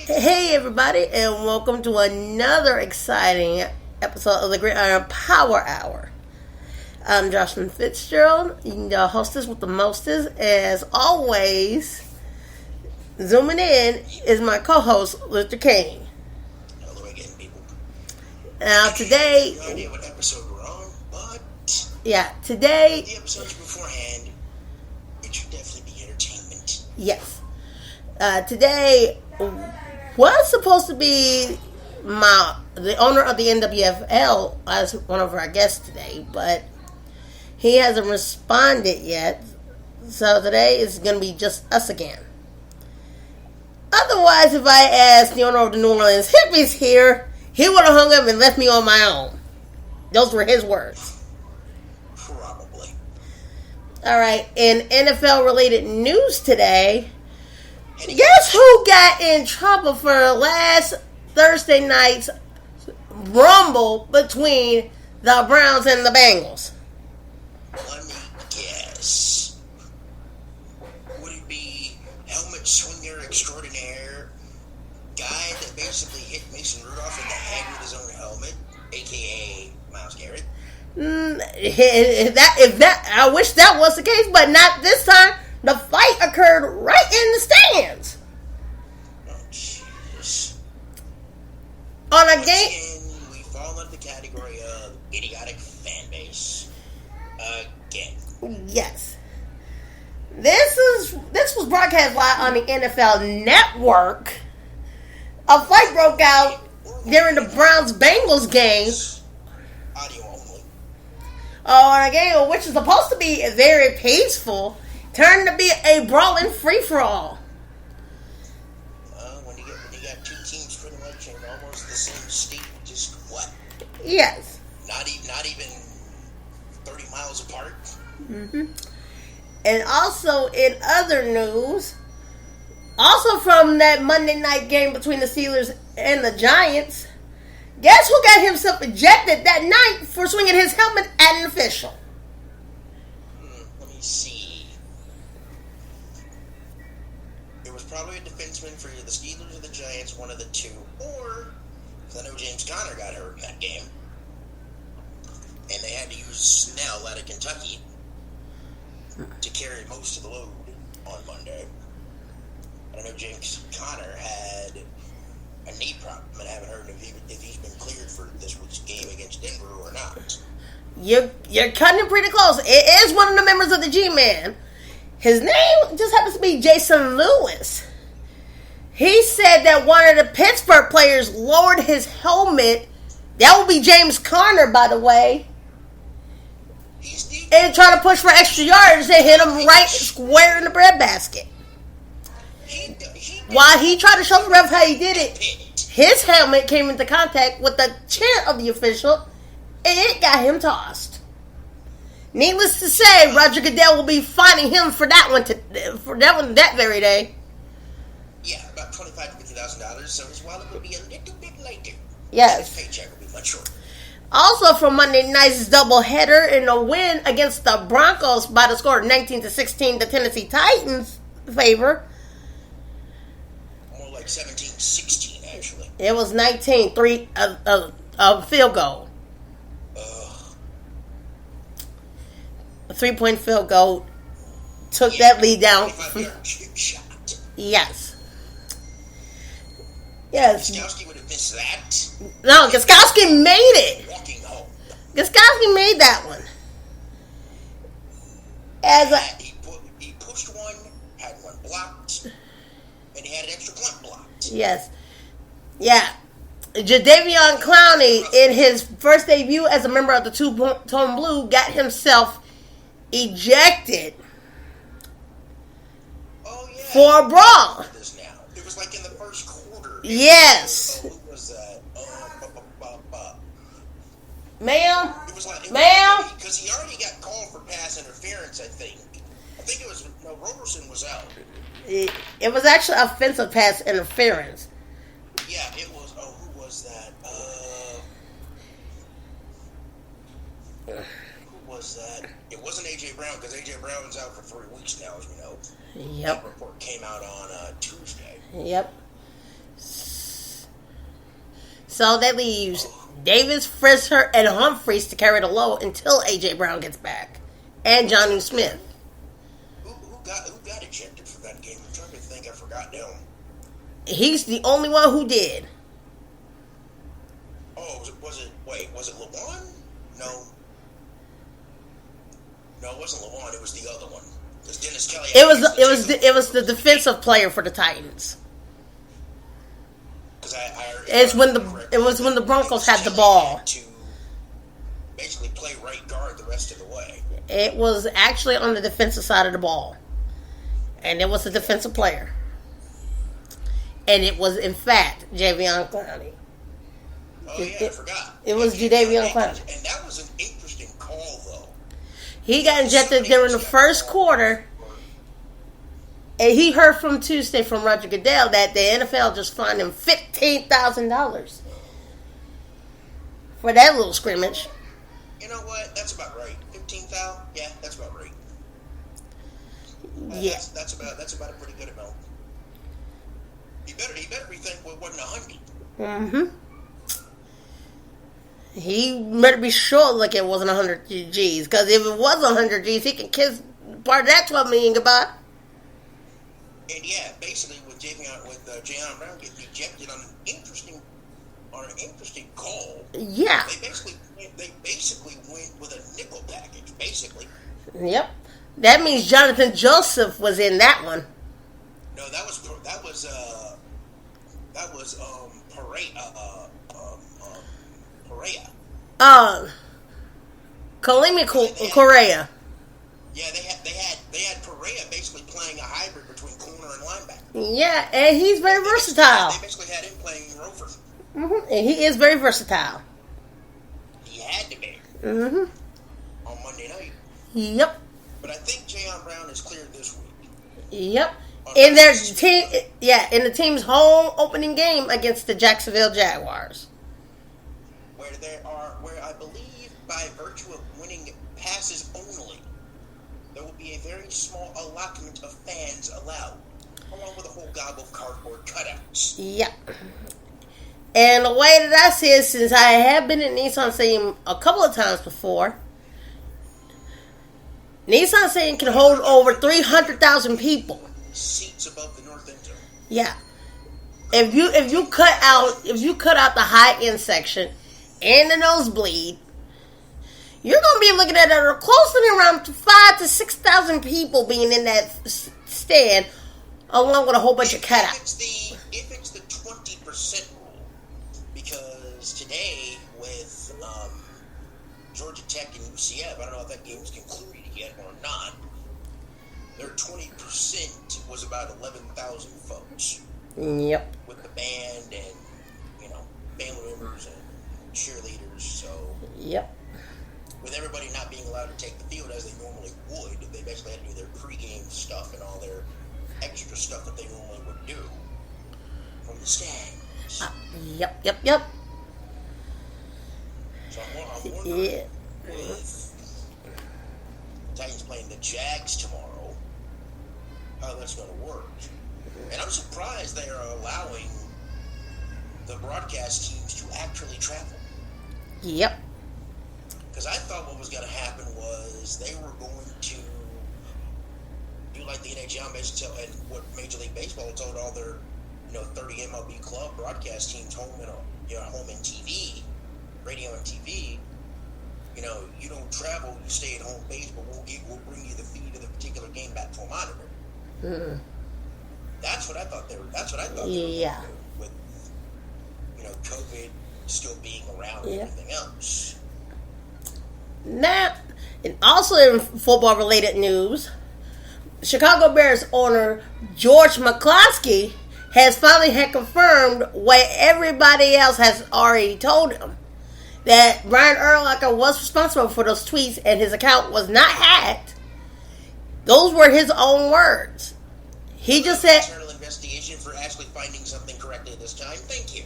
Hey everybody, and welcome to another exciting episode of the Gridiron Power Hour. I'm Jocelyn Fitzgerald, the hostess with the mostest. As always, zooming in is my co-host, Luther King. Hello again, people. Now today, No idea what episode we're on, but today, the episodes beforehand, it should definitely be entertainment. yes, today was supposed to be the owner of the NWFL as one of our guests today, but he hasn't responded yet. So today is going to be just us again. Otherwise, if I asked the owner of the New Orleans Hippies here, he would have hung up and left me on my own. Those were his words. Probably. All right, in NFL-related news today, guess who got in trouble for last Thursday night's rumble between the Browns and the Bengals? Let me guess. Would it be helmet swinger extraordinaire, guy that basically hit Mason Rudolph in the head with his own helmet, a.k.a. Myles Garrett? I wish that was the case, but not this time. The fight occurred right in the stands. Oh, jeez. On a Once game. again, we fall into the category of idiotic fan base. Again. Yes. This was broadcast live on the NFL Network. A fight broke out during the Browns-Bengals game. Audio only. On a game which is supposed to be very peaceful, turned to be a brawling free-for-all. When you got two teams pretty much in almost the same state, just what? Yes. Not even 30 miles apart. Mm-hmm. And also in other news, also from that Monday night game between the Steelers and the Giants, guess who got himself ejected that night for swinging his helmet at an official? Let me see. It was probably a defenseman for either the Steelers or the Giants, one of the two. Or, because I know James Conner got hurt in that game, and they had to use Snell out of Kentucky to carry most of the load on Monday. I know James Conner had a knee problem, and I haven't heard if he's been cleared for this week's game against Denver or not. You're cutting it pretty close. It is one of the members of the G-Man. His name just happens to be Jason Lewis. He said that one of the Pittsburgh players lowered his helmet. That would be James Conner, by the way. And trying to push for extra yards and hit him right square in the breadbasket. While he tried to show the ref how he did it, his helmet came into contact with the chin of the official, and it got him tossed. Needless to say, Roger Goodell will be fining him for that one that very day. Yeah, about $25,000 to $50,000, so his wallet will be a little bit lighter. Yes. His paycheck will be much shorter. Also from Monday night's doubleheader in a win against the Broncos by the score of 19-16, the Tennessee Titans favor. More like 17-16, actually. It was 19-3, a field goal. A 3-point field goal took that lead down. 25-yard chip shot. Yes. Yes. Gostowski would have missed that. No, Gostowski made it. Walking home. Gostowski made that one. He pushed one, had one blocked, and he had an extra punt blocked. Yes. Yeah. Jadeveon Clowney, in his first debut as a member of the Two-Tone Blue, got himself ejected for a brawl. It was like in the first quarter. Yes. Who was that? Ma'am? Ma'am? Because he already got called for pass interference, I think. I think it was, Roberson was out. It was actually offensive pass interference. Yeah, it was, who was that? Who was that? It wasn't A.J. Brown, because A.J. Brown's out for 3 weeks now, as we know. Yep. That report came out on Tuesday. Yep. So that leaves Davis, Frisker, and Humphreys to carry the load until A.J. Brown gets back. And Johnny Smith. Who got ejected from that game? I'm trying to think. I forgot now. He's the only one who did. Oh, was it LeBron? No, it wasn't LeBron. It was the other one. Because Dennis Kelly. It was the defensive player for the Titans. It was when the Broncos had the ball. To basically play right guard the rest of the way. It was actually on the defensive side of the ball. And it was a defensive player. And it was, in fact, Jadeveon Clowney. Oh, yeah, I forgot. It was Jadeveon Clowney. And that was an interesting call, though. He got injected during the first quarter. And he heard from Tuesday from Roger Goodell that the NFL just fined him $15,000 for that little scrimmage. You know what? That's about right. 15,000? Yeah, that's about right. Yeah, that's about a pretty good amount. He better rethink what wasn't 100. Mm-hmm. He better be sure like it wasn't 100 G's, because if it was 100 G's, he can kiss part of that $12 million goodbye. And yeah, basically with Jayon Brown getting ejected on an interesting call. Yeah. They basically went with a nickel package, basically. Yep. That means Jonathan Joseph was in that one. No, that was Perea. Kalimi Correa. Yeah, they had Perea basically playing a hybrid between corner and linebacker. Yeah, and he's very versatile. They basically had him playing rover. Mm-hmm. And he is very versatile. He had to be. Mm-hmm. On Monday night. Yep. But I think Jayon Brown is cleared this week. Yep. In their team, in the team's home opening game against the Jacksonville Jaguars, where I believe by virtue of winning passes only, there will be a very small allotment of fans allowed, along with a whole gobble of cardboard cutouts. Yep. And the way that I see it, since I have been at Nissan Stadium a couple of times before, Nissan Stadium can hold over 300,000 people. Seats above the north end zone. Yeah. If you cut out the high end section and the nosebleed, you're gonna be looking at close to around 5,000 to 6,000 people being in that stand, along with a whole bunch of cutouts. If it's the 20% rule, because today with Georgia Tech and UCF, I don't know if that game's concluded yet or not. Their 20% was about 11,000 folks. Yep. With the band and family members and cheerleaders. So. Yep. With everybody not being allowed to take the field as they normally would, they basically had to do their pregame stuff and all their extra stuff that they normally would do from the stands. Yep. So I'm wondering with Titans playing the Jags tomorrow, how that's going to work. And I'm surprised they are allowing the broadcast teams to actually travel. Yep. Because I thought what was going to happen was they were going to do like the NHL basically, and what Major League Baseball told all their 30 MLB club broadcast teams home in TV, radio and TV. You don't travel, you stay at home base, but we'll bring you the feed of the particular game back to a monitor. Mm-hmm. That's what I thought they were. Yeah. With COVID still being around and everything else. Now, and also in football-related news, Chicago Bears owner George McCloskey has finally confirmed what everybody else has already told him, that Brian Urlacher was responsible for those tweets and his account was not hacked. Those were his own words. He just said... Internal investigation for actually finding something correctly this time. Thank you.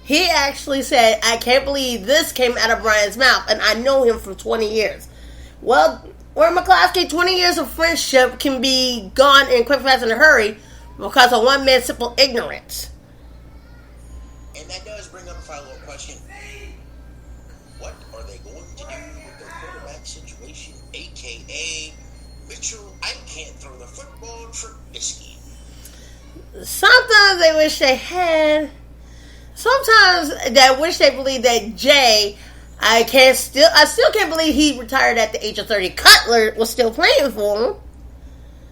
He actually said, I can't believe this came out of Brian's mouth, and I know him for 20 years. Well, where McCloskey, 20 years of friendship can be gone in quick, fast, in a hurry because of one man's simple ignorance. And that does does bring up a follow-up question. What are they going to do with their quarterback situation, a.k.a. Mitchell, I can't throw the football, Trubisky? Sometimes they wish they had. Sometimes they wish they believe that Jay. I still can't believe he retired at the age of 30. Cutler was still playing for him.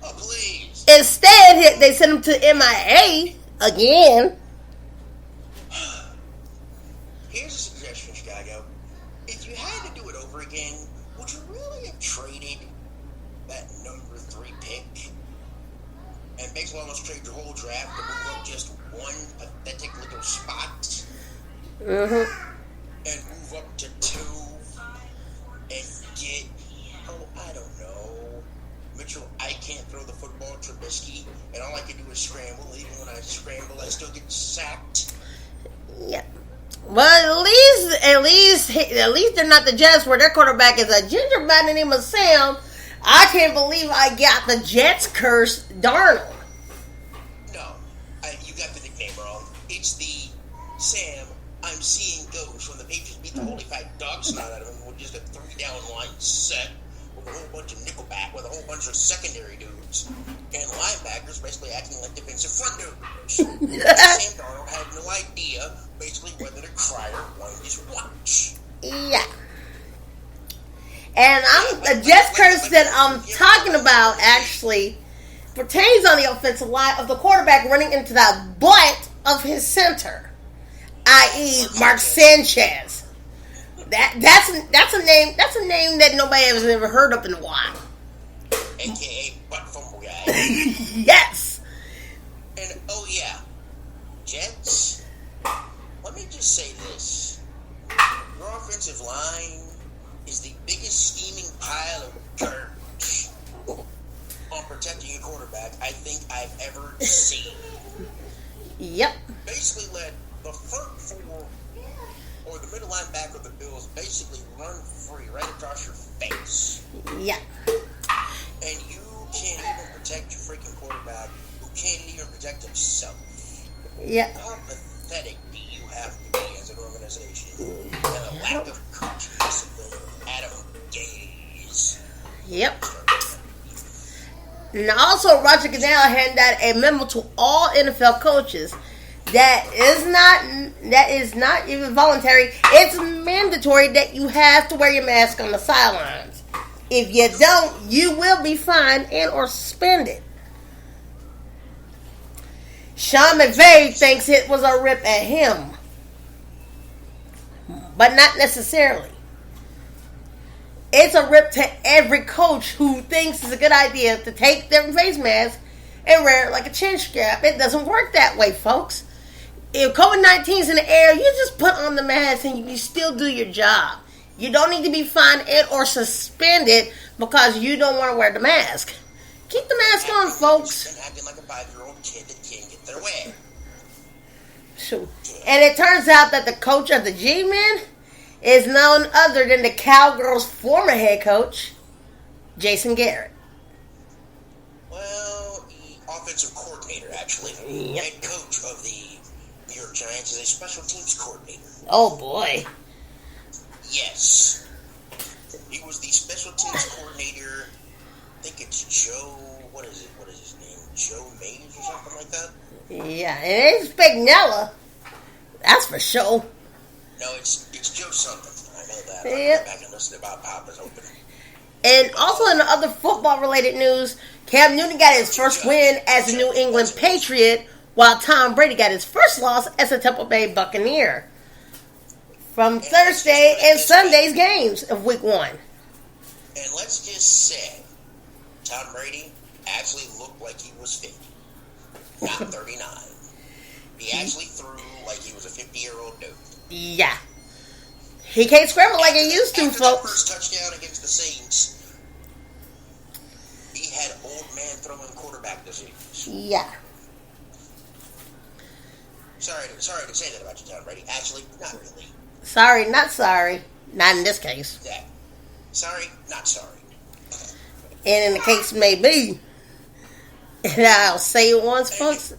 Oh, please. Instead, they sent him to MIA again. Here's a suggestion, Chicago. If you had to do it over again, would you really have traded that number 3 pick and basically almost trade your whole draft to move up just one pathetic little spot? Mm-hmm. And move up to 2 and get, I don't know, Mitchell, I can't throw the football, Trubisky, and all I can do is scramble. Even when I scramble, I still get sacked. Yeah. Well, at least they're not the Jets where their quarterback is a ginger by the name of Sam. I can't believe I got the Jets curse Darnold. No, you got the nickname wrong. It's the Sam I'm seeing ghosts when the Patriots beat the holy fat dog snot out of him with just a 3-down line set with a whole bunch of nickelback with a whole bunch of secondary dudes and linebackers basically acting like defensive front dudes. Sam Darnold had no idea basically whether to cry or wind his watch. Yeah. And the Jets curse that I'm talking about actually pertains on the offensive line of the quarterback running into the butt of his center, i.e. Mark Sanchez. That's a name that nobody has ever heard of in a while. AKA butt fumble guy. Yes. And oh yeah, Jets, let me just say this. Your offensive line is the biggest steaming pile of garbage on protecting a quarterback I think I've ever seen. Yep. Basically let the front 4 or the middle linebacker of the Bills basically run free right across your face. Yeah. And you can't even protect your freaking quarterback who can't even protect himself. Yeah. How pathetic do you have to be as an organization? And a lack of coaching discipline, Adam Gaze. Yep. And also, Roger Goodell handed out a memo to all NFL coaches that is not even voluntary. It's mandatory that you have to wear your mask on the sidelines. If you don't, you will be fined and or suspended. Sean McVay thinks it was a rip at him, but not necessarily. It's a rip to every coach who thinks it's a good idea to take their face mask and wear it like a chin strap. It doesn't work that way, folks. If COVID-19 is in the air, you just put on the mask and you still do your job. You don't need to be fined and or suspended because you don't want to wear the mask. Keep the mask on, folks. And acting like a 5-year-old kid that can't get their way. Sure. And it turns out that the coach of the G-Men is none other than the Cowgirls' former head coach, Jason Garrett. Well, the offensive coordinator, actually. Yep. Head coach of the New York Giants is a special teams coordinator. Oh, boy. Yes. He was the special teams coordinator. I think it's Joe, what is his name? Joe Mays or something like that? Yeah, and it's Spignella. That's for sure. No, it's Joe something. I know that. Yep. I'll go back and listen about Papa's opening. And also in the other football-related news, Cam Newton got his first win as a New England Patriot, while Tom Brady got his first loss as a Tampa Bay Buccaneer from Thursday and Sunday's games of Week 1. And let's just say, Tom Brady actually looked like he was 50, not 39. He actually threw like he was a 50-year-old dude. Yeah. He can't scramble like he used to, After folks. the first touchdown against the Saints, he had old man throwing quarterback disease. Yeah. Sorry to say that about you, Tom Brady. Actually, not really. Sorry, not sorry. Not in this case. Yeah. Sorry, not sorry. And in the case may be. And I'll say it once, folks.